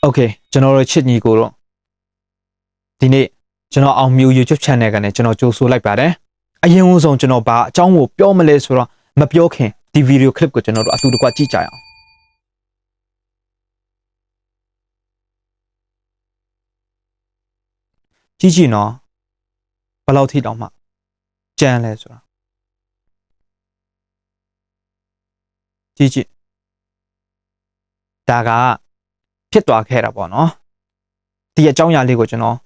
Okay ကျွန်တော်တို့ချစ်ညီကိုတော့ဒီနေ့ကျွန်တော်အောင်မျိုး YouTube channel ကနေကျွန်တော်ကြိုးဆိုလိုက်ပါတယ်အရင်ဆုံးကျွန်တော်ဘာအကြောင်းကိုပြောမလဲဆိုတော့မပြောခင်ဒီ video clip ကိုကျွန်တော်တို့အတူတကွကြည့်ကြရအောင်ကြည့်နော်ဘယ်လောက်ထိတောင်မှကြမ်းလဲဆိုတာကြည့်ဒါကဖြစ်သွားခဲ့တာပေါ့နော်ဒီအကြောင်းအရာလေးကိုကျွန်တော်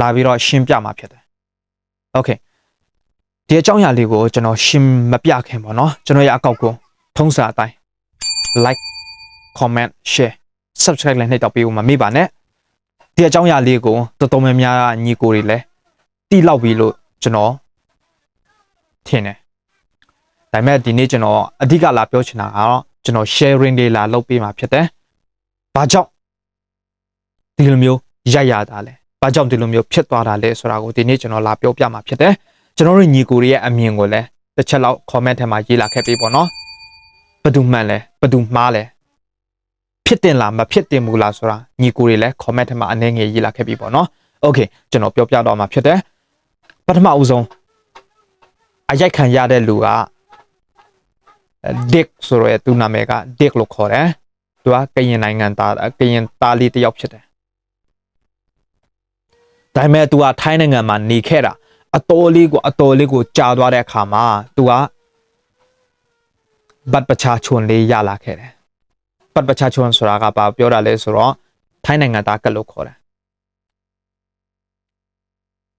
လာပြီးတော့ရှင်းပြမှာဖြစ်တယ်โอเคဒီအကြောင်းအရာလေးကိုကျွန်တော်ရှင်းမပြခင်ပေါ့နော်ကျွန်တော်ရဲ့အကောက်ကိုထုံးစံအတိုင်း like comment share subscribe လည်းနှိပ်တော့ပေးဦးမှာမေ့ပါနဲ့ဒီအကြောင်းအရာလေးကိုတော်တော်များများညီကိုတွေလည်းတိလောက်ပြီလို့ကျွန်တော်ထင်တယ်ဒါပေမဲ့ဒီနေ့ကျွန်တော်အဓိကလာပြောချင်တာကတော့ကျွန်တော် sharing တွေလာလုပ်ပေးမှာဖြစ်တယ်ဘာကြောင့်ဒီလိုမျိုးရိုက်ရတာလဲဘာကြောင့်ဒီလိုမျိုးဖြစ်သွားတာလဲဆိုတာကိုဒီနေ့ကျွန်တော်လာပြောပြမှာဖြစ်တယ်ကျွန်တော်တို့ညီကိုတွေရဲ့အမြင်ကိုလည်းတစ်ချက်လောက် comment ထဲမှာရေးလာခဲ့ပေးပေါ့နော်ဘယ်သူမှန်လဲဘယ်သူမှားလဲဖြစ်တင်လားမဖြစ်တင်ဘူးလားဆိုတာညီကိုတွေလည်း comment ထဲမှာအနည်းငယ်ရေးလာခဲ့ပေးပေါ့နော် okay ကျွန်တော်ပြောပြတော့မှာဖြစ်တယ်ပထမအဦးဆုံးအရိုက်ခံရတဲ့လူက Dick ဆိုရဲသူနာမည်က Dick လို့ခေါ်တယ်သူကကရင်နိုင်ငံသားကရင်သားလေးတစ်ယောက်ဖြစ်တယ်ဒါပေမဲ့သူကထိုင်းနိုင်ငံမှာနေခဲ့တာအတော်လေးကိုကြာသွားတဲ့အခါမှာသူကဘတ်ပချာချွန်လေးရလာခဲ့တယ်ဘတ်ပချာချွန်ဆိုတာကဘာပြောတာလဲဆိုတော့ထိုင်းနိုင်ငံသားကတ်လို့ခေါ်တယ်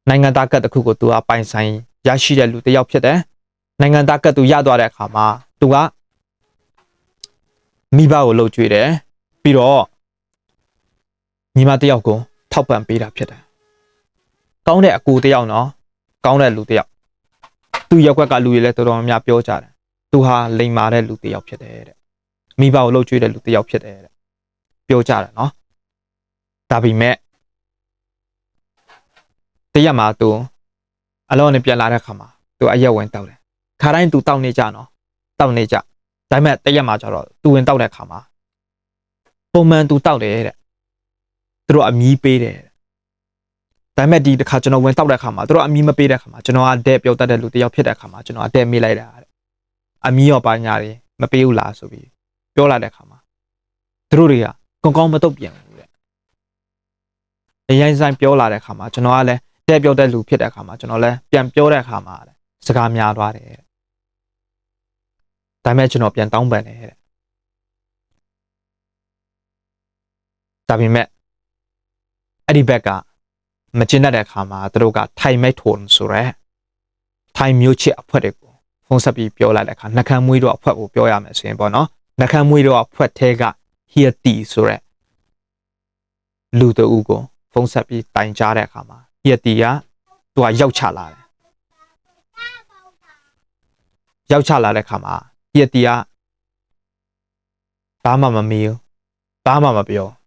နိုင်ငံသားကတ်တစ်ခုကိုသူကပိုင်ဆိုင်ရရှိတဲ့လူတစ်ယောက်ဖြစ်တယ်နိုင်ငံသားကတ်သူရသွားတဲ့အခါမှာသူကမိဘကိုလှုပ်ကြွေးတယ်ပြီးတော့ညီမတစ်ယောက်ကိုထောက်ပံ့ပေးတာဖြစ်တယ်ကောင်းတဲ့အကူတစ်ယောက်နော်ကောင်းတဲ့လူတစ်ယောက်သူရက်ွက်ကလူတွေလည်းတော်တော်များများပြောကြတယ်သူဟာလိမ်မာတဲ့လူတစ်ယောက်ဖြစ်တယ်တဲ့မိဘကိုလှုပ်ကြွေးတဲ့လူတစ်ယောက်ဖြစ်တယ်တဲ့ပြောကြတယ်နော်ဒါပေမဲ့တရက်မှာသူအလောနဲ့ပြန်လာတဲ့ခါမှာသူအရက်ဝင်တောက်တယ်ခါတိုင်းသူတောက်နေကြနော်တောက်နေကြဒါပေမဲ့တရက်မှာကျတော့သူဝင်တောက်တဲ့ခါမှာပုံမှန်သူတောက်တယ်တဲ့သူတို့အမီးပေးတယ်ဒါပေမဲ့ဒီတစ်ခါကျွန်တော်ဝင်တောက်တဲ့ခါမှာသူတို့အမီးမပေးတဲ့ခါမှာကျွန်တော်ကတဲ့ပြောတတ်တဲ့လူတယောက်ဖြစ်တဲ့ခါမှာကျွန်တော်အတဲ့မေးလိုက်တာတဲ့အမီးရောပါညာတွေမပေးဘူးလားဆိုပြီးပြောလာတဲ့ခါမှာသူတို့တွေကကောင်းကောင်းမတုတ်ပြန်ဘူးတဲ့အရင်ဆိုင်ပြောလာတဲ့ခါမှာကျွန်တော်ကလည်းတဲ့ပြောတဲ့လူဖြစ်တဲ့ခါမှာကျွန်တော်လည်းပြန်ပြောတဲ့ခါမှာစကားများသွားတယ်ဒါပေမဲ့ကျွန်တော်ပြန်တောင်းပန်တယ်ဒါပေမဲ့အဲ့ဒီဘက်ကမကျင်းတဲ့အခါမှာသူတို့ကထိုင်မိုက်ထုံဆိုရဲထိုင်မျိုးချစ်အဖွဲ့တွေကိုဖုန်းဆက်ပြီးပြောလိုက်တဲ့အခါနှကမ်းမွေးတော့အဖွဲ့ကိုပြောရမယ်ဆိုရင်ပေါ့နော်နှကမ်းမွေးတော့အဖွဲ့ထဲက here တီဆိုရဲလူတအူကိုဖုန်းဆက်ပြီးတိုင်ကြားတဲ့အခါမှာ here တီကသူကရောက်ချလာတယ်ရောက်ချလာတဲ့အခါမှာ here တီကဘာမှမမေးဘူးဘာမှမပြော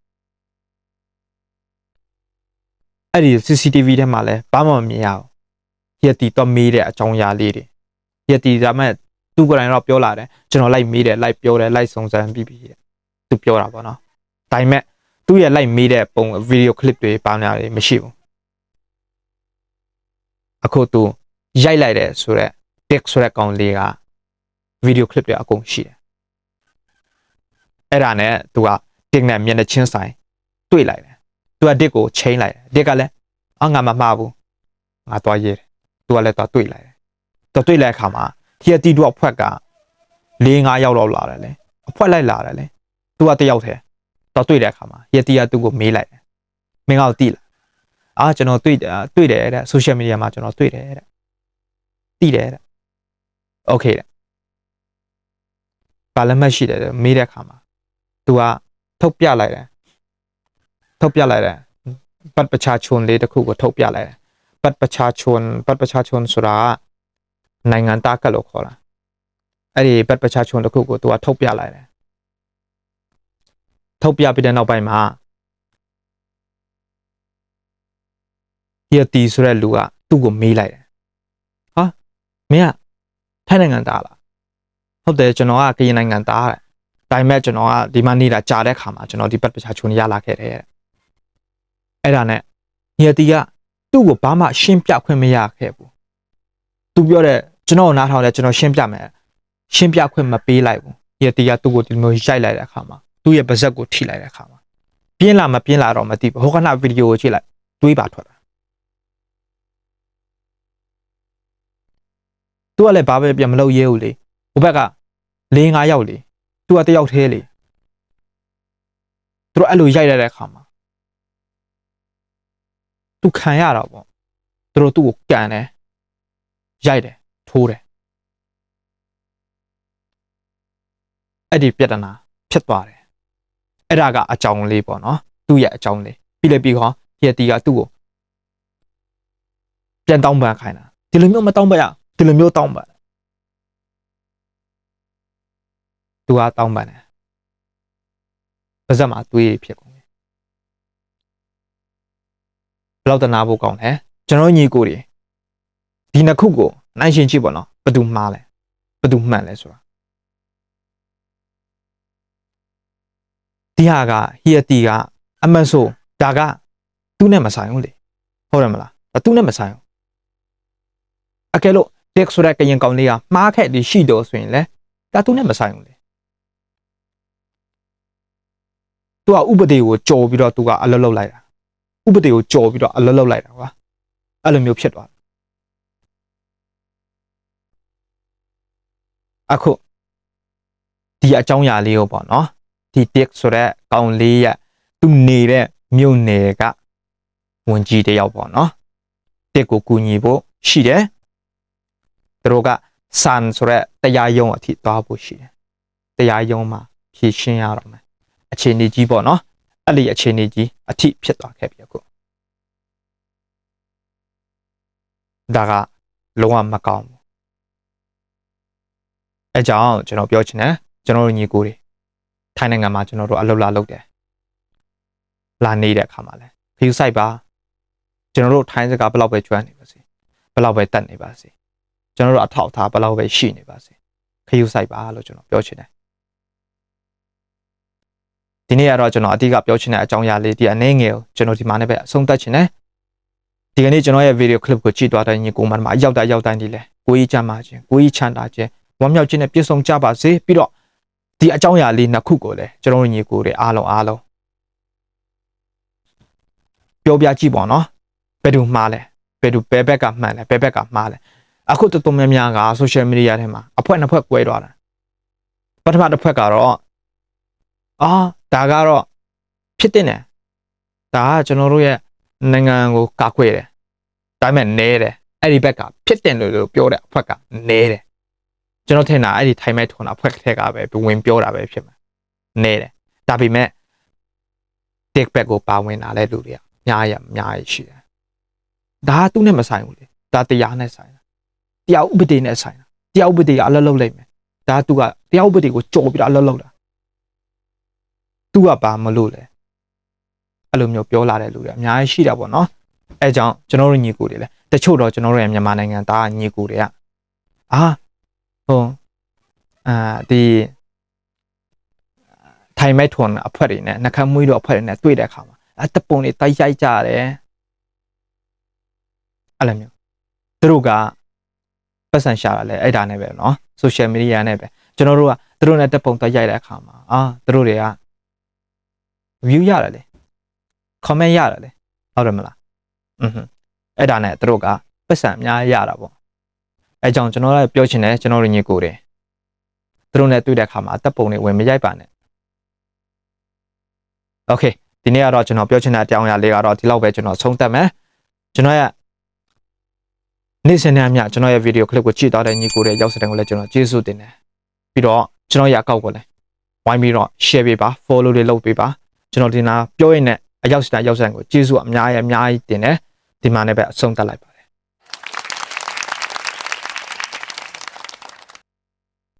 အဲ့ဒီ CCTV ထဲမှာလည်းဘာမှမမြင်ရဘူး။ရက်တီတော့မေးတဲ့အကြောင်းအရာလေးတွေ။ရက်တီဒါမဲ့သူကိုယ်တိုင်တော့ပြောလာတယ်ကျွန်တော်လိုက်မေးတယ်လိုက်ပြောတယ်လိုက်စုံစမ်းပြီးပြီ။သူပြောတာပေါ့နော်။ဒါပေမဲ့သူ့ရဲ့လိုက်မေးတဲ့ပုံဗီဒီယိုကလစ်တွေပါညာတွေမရှိဘူး။အခုသူရိုက်လိုက်တယ်ဆိုတော့ Dick ဆိုတဲ့ကောင်လေးကဗီဒီယိုကလစ်တွေအကုန်ရှိတယ်။အဲ့ဒါနဲ့သူက Dick နဲ့မျက်နှာချင်းဆိုင်တွေ့လိုက်တယ်သူက Dick ကိုချိန်လိုက်တယ် Dick ကလည်းငါမမှားဘူးငါသွားရေးတယ်သူကလည်းသွားတွေ့လိုက်တယ်သူတွေ့လိုက်အခါမှာ TRT တို့အဖွဲ့က4-5ယောက်လောက်လာတယ်လေအဖွဲ့လိုက်လာတယ်လေသူကတယောက်တည်းတော့တွေ့တဲ့အခါမှာ TRT ကသူ့ကိုမေးလိုက်တယ်မင်းကတိလားကျွန်တော်တွေ့တယ်တဲ့ social media မှာကျွန်တော်တွေ့တယ်တဲ့တိတယ်တဲ့ okay တဲ့ဘာလည်းမရှိတယ်မေးတဲ့အခါမှာ तू ကထုတ်ပြလိုက်တယ်ပတ်ပချာချွန်လေးတစ်ခုကိုထုတ်ပြလိုက်တယ်ပတ်ပချာချွန်ဆိုတာနိုင်ငံသားကလို့ခေါ်တာအဲ့ဒီပတ်ပချာချွန်တစ်ခုကိုသူကထုတ်ပြလိုက်တယ်ထုတ်ပြပြီးတဲ့နောက်ပိုင်းမှာရတီဆိုတဲ့လူကသူ့ကိုမေးလိုက်တယ်ဟာမင်းကထိုင်းနိုင်ငံသားလားဟုတ်တယ်ကျွန်တော်ကကရင်နိုင်ငံသားတဲ့ဒါပေမဲ့ကျွန်တော်ကဒီမှာနေတာကြာတဲ့ခါမှာကျွန်တော်ဒီပတ်ပချာချွန်ရလာခဲ့တယ် အဲ့ဒါနဲ့ညီအတီကသူ့ကိုဘာမှရှင်းပြခွင့်မရခဲ့ဘူးသူပြောတဲ့ကျွန်တော်နားထောင်လဲကျွန်တော်ရှင်းပြမယ်ရှင်းပြခွင့်မပေးလိုက်ဘူးညီအတီကသူ့ကိုဒီလိုရိုက်လိုက်တဲ့အခါမှာသူ့ရဲ့ပါဇက်ကိုထိလိုက်တဲ့အခါမှာပြင်းလာမပြင်းလာတော့မသိဘူးဟိုကနဗီဒီယိုကိုကြည့်လိုက်တွေးပါထွက်တာသူကလည်းဘာပဲပြန်မလုပ်ရဲဘူးလေဟိုဘက်က4-5 ယောက်လေသူကတယောက်သေးလေသူတို့အဲ့လိုရိုက်လိုက်တဲ့အခါမှာသူခံရတာပေါ့သူတို့သူ့ကိုကန်တယ်ရိုက်တယ်ထိုးတယ်အဲ့ဒီပြဿနာဖြစ်သွားတယ်အဲ့ဒါကအကြောင်းလေးပေါ့နော်သူ့ရဲ့အကြောင်းလေးပြီးလေပြီးခေါဒီတီကသူ့ကိုပြန်တောင်းပန်ခိုင်းတာဒီလိုမျိုးမတောင်းပန်ရဒီလိုမျိုးတောင်းပန်သူကတောင်းပန်တယ်ပါဇက်မှာတွေးဖြစ်ကုန်တယ်ဘယ်လောက်တနာဖို့ကောင်းလဲကျွန်တော်ညီကိုတွေဒီနှစ်ခုကိုနိုင်ရှင်ကြည့်ပေါ့နော်ဘယ်သူမှားလဲဘယ်သူမှန်လဲဆိုတာဒီဟာကဟီယတီကအမှန်ဆိုဒါကသူ့နဲ့မဆိုင်ဘူးလေဟုတ်တယ်မလားသူ့နဲ့မဆိုင်ဘူးအကယ်လို့တက်ဆိုတဲ့ကရင်ကောင်လေးကမှားခဲ့ပြီးရှိတော့ဆိုရင်လေဒါသူ့နဲ့မဆိုင်ဘူးလေသူကဥပဒေကိုကြော်ပြီးတော့သူကအလွတ်လောက်လိုက်တာဥပဒေကိုကြော်ပြီးတော့အလွတ်လောက်လိုက်တာကွာအဲ့လိုမျိုးဖြစ်သွားတယ်အခုဒီအကြောင်းအရာလေးကိုပေါ့နော်ဒီတက်ဆိုတဲ့ကောင်လေးရသူနေတဲ့မြို့နယ်ကဝန်ကြီးတယောက်ပေါ့နော်တက်ကိုကူညီဖို့ရှိတယ်သူတို့ကစန်ဆိုတဲ့တရားရုံးအထိသွားဖို့ရှိတယ်တရားရုံးမှာဖြေရှင်းရတော့မယ်အခြေအနေကြီးပေါ့နော်အဲ့ဒီအခြေအနေကြီးအထိဖြစ်သွားခဲ့ပြီအခုဒါကလုံးဝမကောင်းဘူးအဲကြောင့်ကျွန်တော်ပြောချင်တယ်ကျွန်တော်တို့ညီကိုတွေထိုင်းနိုင်ငံမှာကျွန်တော်တို့အလုပ်လာလုပ်တယ်လာနေတဲ့အခါမှာလဲခရူးဆိုင်ပါကျွန်တော်တို့ထိုင်းစကားဘယ်လောက်ပဲကျွမ်းနေပါစေဘယ်လောက်ပဲတတ်နေပါစေကျွန်တော်တို့အထောက်အထားဘယ်လောက်ပဲရှိနေပါစေခရူးဆိုင်ပါလို့ကျွန်တော်ပြောချင်တယ်ဒီနေ့ကတော့ကျွန်တော်အတိအကပြောချင်တဲ့အကြောင်းအရာလေးဒီအနေငယ်ကိုကျွန်တော်ဒီမှာနဲ့ပဲအဆုံးသတ်ချင်တယ်ဒီကနေ့ကျွန်တော်ရဲ့ video clip ကိုကြည့်သွားတဲ့ညီကိုမမှာရောက်တိုင်းဒီလဲကိုကြီးချမ်းပါခြင်းကိုကြီးချမ်းသာခြင်းဝမ်းမြောက်ခြင်းနဲ့ပြည့်စုံကြပါစေပြီးတော့ဒီအကြောင်းအရာလေးနှစ်ခုကိုလည်းကျွန်တော်တို့ညီကိုတွေအားလုံးပြောပြကြည့်ပါနော်ဘယ်သူမှားလဲဘယ်သူဘဲဘက်ကမှန်လဲဘဲဘက်ကမှားလဲအခုတော်တော်များများက social media ထဲမှာအဖွဲနှစ်ဖွဲ့ကွဲသွားတာပထမတစ်ဖွဲ့ကတော့ဒါကတော့ဖြစ်တဲ့နဲ့ဒါကကျွန်တော်တို့ရဲ့နိုင်ငံကိုကာကွယ်တယ်ဒါပေမဲ့နဲတယ်အဲ့ဒီဘက်ကဖြစ်တယ်လို့ပြောတဲ့အဖွဲကနဲတယ်ကျွန်တော်ထင်တာအဲ့ဒီထိုင်မဲ့ထွန်းတာဖွဲ့ထက်ကပဲဝင်ပြောတာပဲဖြစ်မှာနဲတယ်ဒါပေမဲ့ တက်ဘက်ကိုပါဝင်လာတဲ့လူတွေကအများကြီးရှိတယ်ဒါကသူ့နဲ့မဆိုင်ဘူးလေဒါတရားနဲ့ဆိုင်တာတရားဥပဒေနဲ့ဆိုင်တာတရားဥပဒေကအလွတ်လောက်လိုက်မယ်ဒါကသူကတရားဥပဒေကိုကြော်ပြီးတော့အလွတ်လောက်တာသူကဘာမလို့လဲအဲ့လိုမျိုးပြောလာတဲ့လူတွေအများကြီးရှိတာပေါ့နော်အဲကြောင့်ကျွန်တော်တို့ညီကိုတွေလည်းတချို့တော့ကျွန်တော်တို့ရဲ့မြန်မာနိုင်ငံသားညီကိုတွေကဒီထိုင်မဲ့ထွန်းအဖွဲတွေနဲ့နှခမ်းမွေးတို့အဖွဲတွေနဲ့တွေ့တဲ့အခါမှာတပုံတွေတိုက်ရိုက်ကြတယ်အဲ့လိုမျိုးသူတို့ကပတ်စံရှာတာလဲအဲ့ဒါနဲ့ပဲเนาะ social media နဲ့ပဲကျွန်တော်တို့ကသူတို့နဲ့တပုံတိုက်ရိုက်တဲ့အခါမှာသူတို့တွေက view ရတယ်လေ comment ရတယ်လေဟုတ်တယ်မလားအဲ့ဒါနဲ့သူတို့ကပတ်စံအများရတာပေါ့အဲကြောင့်ကျွန်တော်လည်းပြောချင်တယ်ကျွန်တော်တို့ညီကိုတွေသူတို့နဲ့တွေ့တဲ့အခါမှာတပ်ပုံတွေဝင်မရိုက်ပါနဲ့ okay ဒီနေ့ကတော့ကျွန်တော်ပြောချင်တဲ့အကြောင်းအရာလေးကတော့ဒီလောက်ပဲကျွန်တော်ဆုံးသက်မယ်ကျွန်တော်ရဲ့နေ့စဉ်နဲ့အမျှကျွန်တော်ရဲ့ video clip ကိုကြည့်သွားတဲ့ညီကိုတွေရောက်စတဲ့ကိုလည်းကျွန်တော်ကျေးဇူးတင်တယ်ပြီးတော့ကျွန်တော်ရဲ့အကောက်ကိုလည်းဝိုင်းပြီးတော့ share ပေးပါ follow တွေလုပ်ပေးပါကျွန်တော်ဒီနာပြောရင်လည်းအရောက်စတဲ့ကိုကျေးဇူးအများကြီးတင်တယ်ဒီမှာလည်းပဲအဆုံးသတ်လိုက်ပါ